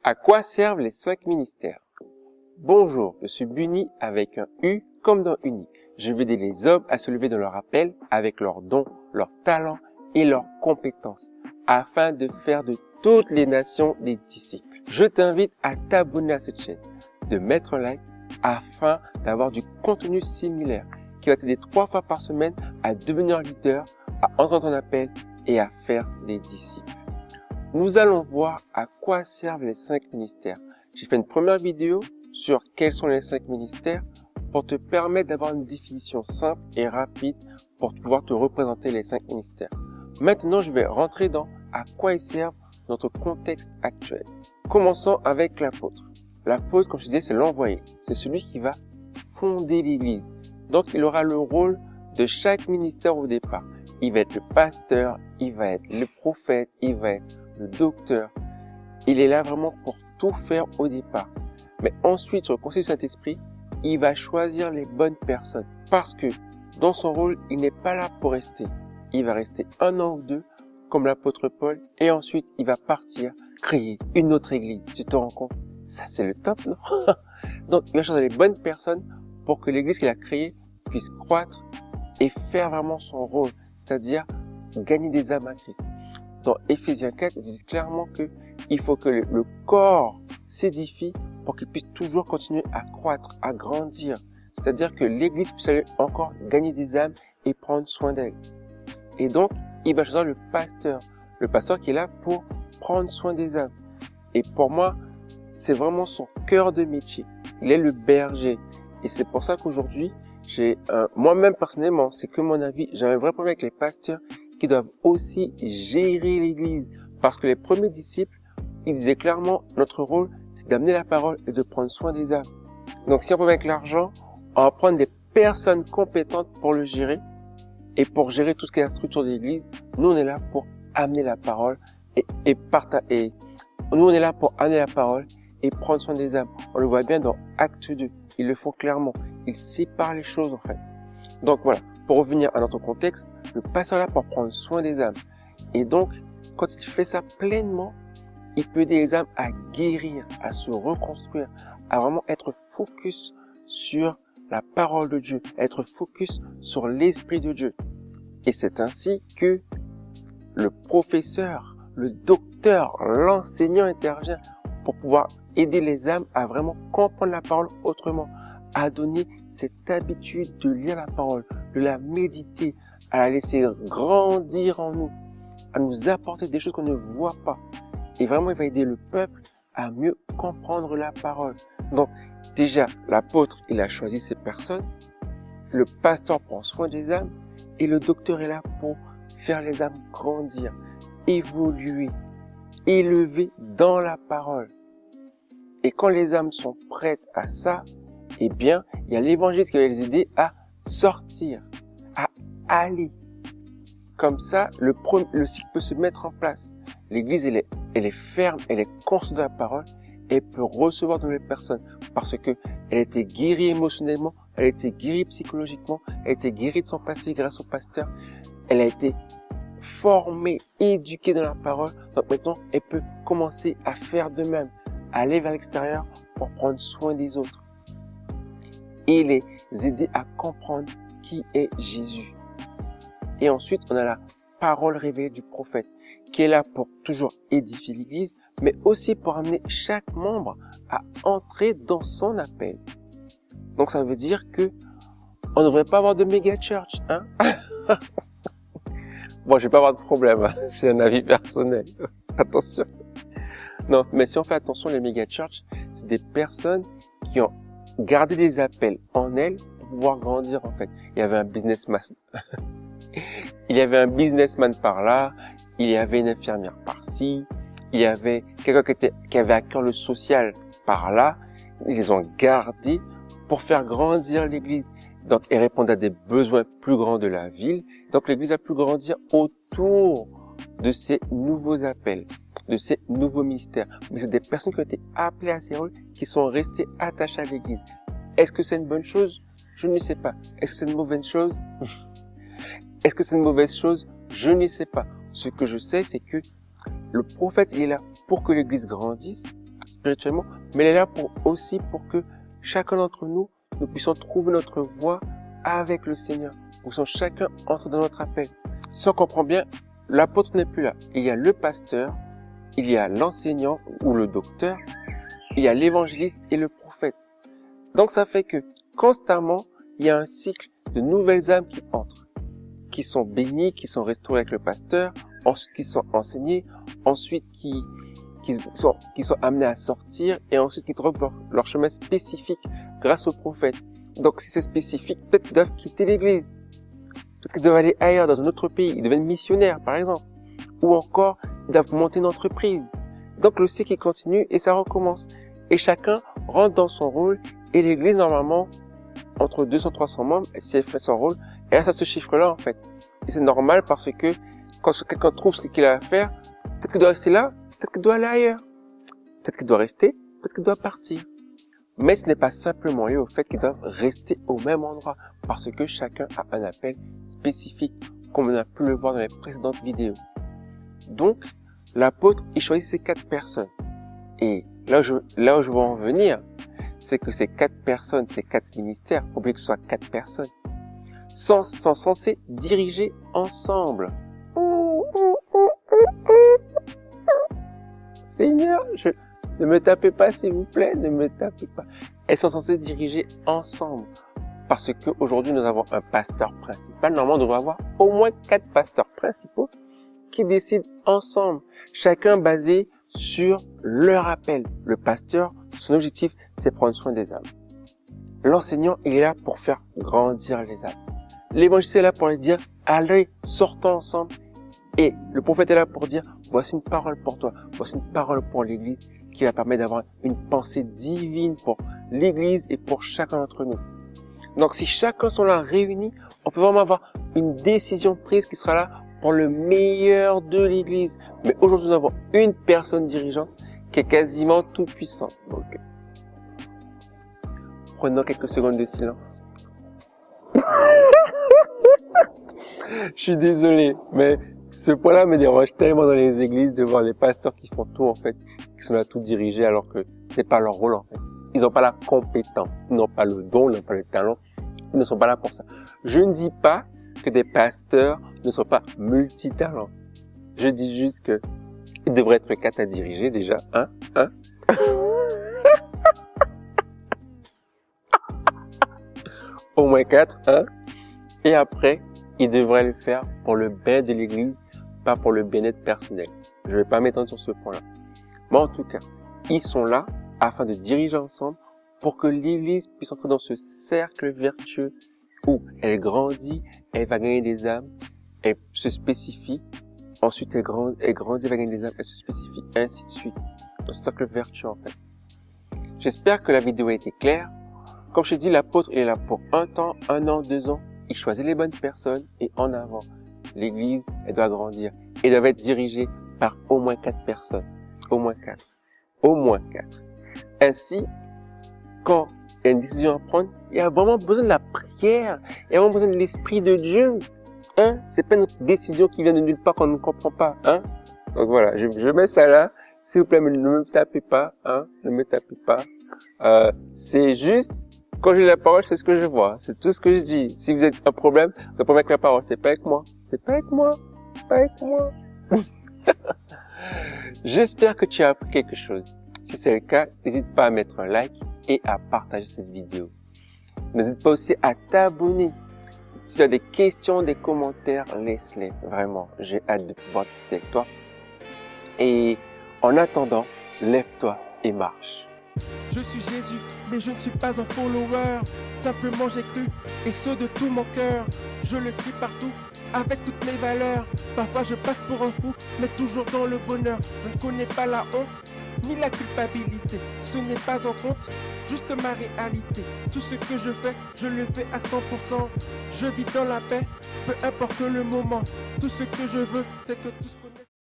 À quoi servent les 5 ministères? Bonjour, je suis Bunny avec un U comme dans Uni. Je veux aider les hommes à se lever dans leur appel avec leurs dons, leurs talents et leurs compétences, afin de faire de toutes les nations des disciples. Je t'invite à t'abonner à cette chaîne, de mettre un like afin d'avoir du contenu similaire qui va t'aider 3 fois par semaine à devenir leader, à entendre ton appel et à faire des disciples. Nous allons voir à quoi servent les 5 ministères. J'ai fait une première vidéo sur quels sont les 5 ministères pour te permettre d'avoir une définition simple et rapide pour pouvoir te représenter les 5 ministères. Maintenant, je vais rentrer dans à quoi ils servent dans notre contexte actuel. Commençons avec l'apôtre. L'apôtre, comme je disais, c'est l'envoyé. C'est celui qui va fonder l'église. Donc, il aura le rôle de chaque ministère au départ. Il va être le pasteur, il va être le prophète, il va être le docteur. Il est là vraiment pour tout faire au départ. Mais ensuite, sur le conseil du Saint-Esprit, il va choisir les bonnes personnes. Parce que dans son rôle, il n'est pas là pour rester. Il va rester 1 an ou 2, comme l'apôtre Paul, et ensuite, il va partir créer une autre église. Tu te rends compte? Ça, c'est le top, non? Donc, il va choisir les bonnes personnes pour que l'église qu'il a créée puisse croître et faire vraiment son rôle, c'est-à-dire gagner des âmes à Christ. Dans Ephésiens 4, il dit clairement qu'il faut que le corps s'édifie pour qu'il puisse toujours continuer à croître, à grandir. C'est-à-dire que l'église puisse aller encore gagner des âmes et prendre soin d'elle. Et donc, il va choisir le pasteur qui est là pour prendre soin des âmes. Et pour moi, c'est vraiment son cœur de métier. Il est le berger. Et c'est pour ça qu'aujourd'hui, moi-même personnellement, c'est que mon avis, j'ai un vrai problème avec les pasteurs qui doivent aussi gérer l'église. Parce que les premiers disciples, ils disaient clairement, notre rôle, c'est d'amener la parole et de prendre soin des âmes. Donc si on peut avec l'argent, on va prendre des personnes compétentes pour le gérer. Et pour gérer tout ce qui est la structure de l'église, nous on est là pour amener la parole et nous on est là pour amener la parole et prendre soin des âmes. On le voit bien dans Acte 2. Ils le font clairement. Ils séparent les choses en fait. Donc voilà, pour revenir à notre contexte, le pasteur est là pour prendre soin des âmes. Et donc, quand il fait ça pleinement, il peut aider les âmes à guérir, à se reconstruire, à vraiment être focus sur la parole de Dieu, à être focus sur l'Esprit de Dieu. Et c'est ainsi que le professeur, le docteur, l'enseignant intervient pour pouvoir aider les âmes à vraiment comprendre la parole autrement, à donner cette habitude de lire la parole, de la méditer, à la laisser grandir en nous, à nous apporter des choses qu'on ne voit pas. Et vraiment, il va aider le peuple à mieux comprendre la parole. Donc, déjà, l'apôtre, il a choisi ses personnes, le pasteur prend soin des âmes, et le docteur est là pour faire les âmes grandir, évoluer, élever dans la parole. Et quand les âmes sont prêtes à ça, eh bien, il y a l'évangéliste qui va les aider à sortir, à aller. Comme ça, le cycle peut se mettre en place. L'église, elle est ferme, elle est constante de la parole, et elle peut recevoir de nouvelles personnes parce que elle a été guérie émotionnellement, elle a été guérie psychologiquement, elle a été guérie de son passé grâce au pasteur, elle a été formée, éduquée dans la parole. Donc maintenant, elle peut commencer à faire de même, à aller vers l'extérieur pour prendre soin des autres et les aider à comprendre qui est Jésus. Et ensuite, on a la parole révélée du prophète qui est là pour toujours édifier l'église, mais aussi pour amener chaque membre à entrer dans son appel. Donc ça veut dire que on ne devrait pas avoir de méga church, hein? Bon, je vais pas avoir de problème, hein? C'est un avis personnel. Attention. Non, mais si on fait attention, les méga church, c'est des personnes qui ont gardé des appels en elles pour pouvoir grandir en fait. Il y avait un businessman. Il y avait un businessman par là, il y avait une infirmière par-ci, il y avait quelqu'un qui avait à cœur le social par là. Ils les ont gardés pour faire grandir l'église. Donc, et répondre à des besoins plus grands de la ville. Donc, l'église a pu grandir autour de ces nouveaux appels, de ces nouveaux ministères. Mais c'est des personnes qui ont été appelées à ces rôles, qui sont restées attachées à l'église. Est-ce que c'est une bonne chose? Je ne sais pas. Est-ce que c'est une mauvaise chose? Est-ce que c'est une mauvaise chose? Je ne sais pas. Ce que je sais, c'est que le prophète il est là pour que l'église grandisse, spirituellement, mais elle est là aussi pour que chacun d'entre nous, nous puissions trouver notre voie avec le Seigneur. Nous puissions chacun entrer dans notre appel. Si on comprend bien, l'apôtre n'est plus là. Il y a le pasteur, il y a l'enseignant ou le docteur, il y a l'évangéliste et le prophète. Donc ça fait que constamment, il y a un cycle de nouvelles âmes qui entrent, qui sont bénies, qui sont restaurées avec le pasteur, ensuite qui sont enseignées, ensuite qui sont amenés à sortir et ensuite qui trouvent leur chemin spécifique grâce au prophète. Donc si c'est spécifique, peut-être qu'ils doivent quitter l'église, peut-être qu'ils doivent aller ailleurs dans un autre pays, ils deviennent missionnaires par exemple, ou encore ils doivent monter une entreprise. Donc le cycle continue et ça recommence. Et chacun rentre dans son rôle et l'église normalement entre 200 et 300 membres, si elle fait son rôle, et reste à ce chiffre-là en fait. Et c'est normal parce que quand quelqu'un trouve ce qu'il a à faire, peut-être qu'il doit rester là, peut-être qu'il doit aller ailleurs. Peut-être qu'il doit rester, peut-être qu'il doit partir. Mais ce n'est pas simplement lié au fait qu'ils doivent rester au même endroit, parce que chacun a un appel spécifique, comme on a pu le voir dans les précédentes vidéos. Donc, l'apôtre, il choisit ces 4 personnes. Et là où je veux en venir, c'est que ces 4 personnes, ces 4 ministères, faut oublier que ce soit 4 personnes, sont censés diriger ensemble. Seigneur, ne me tapez pas s'il vous plaît, ne me tapez pas. Elles sont censées diriger ensemble. Parce qu'aujourd'hui, nous avons un pasteur principal. Normalement, on devrait avoir au moins 4 pasteurs principaux qui décident ensemble. Chacun basé sur leur appel. Le pasteur, son objectif, c'est prendre soin des âmes. L'enseignant, il est là pour faire grandir les âmes. L'évangile est là pour les dire, allez, sortons ensemble. Et le prophète est là pour dire, voici une parole pour toi, voici une parole pour l'église qui va permettre d'avoir une pensée divine pour l'église et pour chacun d'entre nous. Donc si chacun sont là réunis, on peut vraiment avoir une décision prise qui sera là pour le meilleur de l'église. Mais aujourd'hui, nous avons une personne dirigeante qui est quasiment tout puissante. Donc, prenons quelques secondes de silence. Je suis désolé, mais ce point-là me dérange tellement dans les églises de voir les pasteurs qui font tout en fait, qui sont là tout dirigés alors que c'est pas leur rôle en fait. Ils n'ont pas la compétence, ils n'ont pas le don, ils n'ont pas le talent, ils ne sont pas là pour ça. Je ne dis pas que des pasteurs ne sont pas multitalents. Je dis juste que ils devraient être 4 à diriger déjà, au moins 4, et après, ils devraient le faire pour le bien de l'église, pas pour le bien-être personnel. Je ne vais pas m'étendre sur ce point-là. Mais en tout cas, ils sont là afin de diriger ensemble pour que l'église puisse entrer dans ce cercle vertueux où elle grandit, elle va gagner des âmes, elle se spécifie, ensuite elle grandit, elle va gagner des âmes, elle se spécifie, ainsi de suite. Dans ce cercle vertueux en fait. J'espère que la vidéo a été claire. Comme je dis, l'apôtre il est là pour 1 temps, 1 an, 2 ans. Il choisit les bonnes personnes et en avant. L'église, elle doit grandir. Elle doit être dirigée par au moins 4 personnes. Au moins 4. Au moins 4. Ainsi, quand il y a une décision à prendre, il y a vraiment besoin de la prière. Il y a vraiment besoin de l'Esprit de Dieu. C'est pas notre décision qui vient de nulle part qu'on ne comprend pas. Donc voilà, je mets ça là. S'il vous plaît, ne me tapez pas. Ne me tapez pas. C'est juste, quand j'ai la parole, c'est ce que je vois. C'est tout ce que je dis. Si vous avez un problème, c'est pas avec la parole. C'est pas avec moi. C'est pas avec moi. C'est pas avec moi. J'espère que tu as appris quelque chose. Si c'est le cas, n'hésite pas à mettre un like et à partager cette vidéo. N'hésite pas aussi à t'abonner. Si tu as des questions, des commentaires, laisse-les. Vraiment, j'ai hâte de pouvoir discuter avec toi. Et en attendant, lève-toi et marche. Je suis Jésus, mais je ne suis pas un follower. Simplement j'ai cru, et ce de tout mon cœur. Je le crie partout, avec toutes mes valeurs. Parfois je passe pour un fou, mais toujours dans le bonheur. Je ne connais pas la honte, ni la culpabilité. Ce n'est pas en compte, juste ma réalité. Tout ce que je le fais à 100%. Je vis dans la paix, peu importe le moment. Tout ce que je veux, c'est que tout ce que...